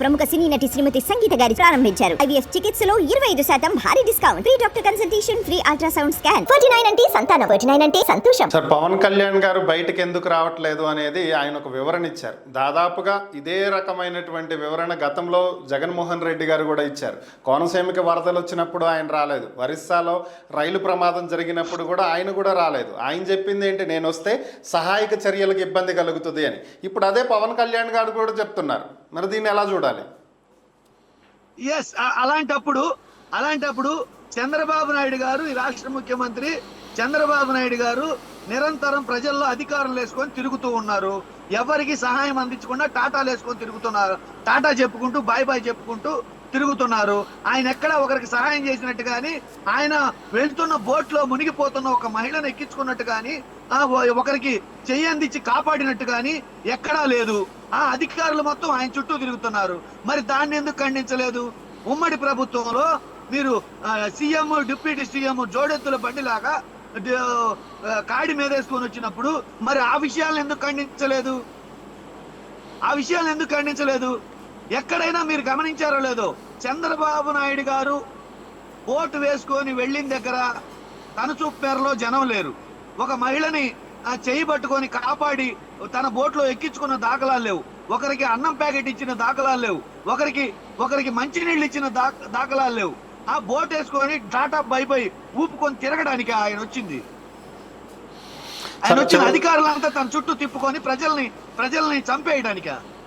ప్రముఖ సినీ నటి శ్రీమతి సంగీత గారి ప్రారంభించారు. ఐవీఎఫ్ చికిత్సలో 25% భారీ discount, free doctor consultation, free ultrasound scan. 49 అంటే సంతానం, 49 అంటే సంతోషం. సార్, పవన్ కళ్యాణ్ గారు బయటకు ఎందుకు రావట్లేదు అనేది ఆయన ఒక వివరణ ఇచ్చారు. దాదాపుగా ఇదే రకమైనటువంటి వివరణ గతంలో జగన్మోహన్ రెడ్డి గారు కూడా ఇచ్చారు. కోనసీమకి వరదలు వచ్చినప్పుడు ఆయన రాలేదు. ఒరిస్సాలో రైలు ప్రమాదం జరిగినప్పుడు కూడా ఆయన కూడా రాలేదు. ఆయన చెప్పింది ఏంటి, నేను వస్తే సహాయక చర్యలకు ఇబ్బంది కలుగుతుంది అని. ఇప్పుడు అదే పవన్ కళ్యాణ్ గారు కూడా చెప్తున్నారు. మరి దీన్ని ఎలా చూడాలి? ఎస్, అలాంటప్పుడు చంద్రబాబు నాయుడు గారు, ఈ రాష్ట్ర ముఖ్యమంత్రి చంద్రబాబు నాయుడు గారు నిరంతరం ప్రజల్లో అధికారం వేసుకొని తిరుగుతూ ఉన్నారు. ఎవరికి సహాయం అందించకుండా టాటాలు వేసుకొని తిరుగుతున్నారు. టాటా చెప్పుకుంటూ బాయ్ బాయ్ చెప్పుకుంటూ తిరుగుతున్నారు. ఆయన ఎక్కడ ఒకరికి సహాయం చేసినట్టు కానీ, ఆయన వెళ్తున్న బోట్లో మునిగిపోతున్న ఒక మహిళను ఎక్కించుకున్నట్టు కానీ, ఒకరికి చెయ్యి అందించి కాపాడినట్టు కానీ ఎక్కడా లేదు. ఆ అధికారులు మొత్తం ఆయన చుట్టూ తిరుగుతున్నారు. మరి దాన్ని ఎందుకు ఖండించలేదు? ఉమ్మడి ప్రభుత్వంలో మీరు సీఎం, డిప్యూటీ సీఎం జోడెత్తుల బండిలాగా కాడి మీద వేసుకొని వచ్చినప్పుడు మరి ఆ విషయాలను ఎందుకు ఖండించలేదు? ఎక్కడైనా మీరు గమనించారో లేదో, చంద్రబాబు నాయుడు గారు ఓటు వేసుకొని వెళ్ళిన దగ్గర కనుచూపు మేరలో జనం లేరు. ఒక మహిళని చేయి పట్టుకొని కాపాడి తన బోట్లో ఎక్కించుకున్న దాఖలాలు లేవు. ఒకరికి అన్నం ప్యాకెట్ ఇచ్చిన దాఖలాలు లేవు. ఒకరికి మంచినీళ్ళు ఇచ్చిన దాఖలాలు లేవు. ఆ బోట్ వేసుకొని టాటా బై ఊపుకొని తిరగడానికి ఆయన వచ్చింది. ఆయన వచ్చిన అధికారులంతా తన చుట్టూ తిప్పుకొని ప్రజల్ని చంపేయడానిక.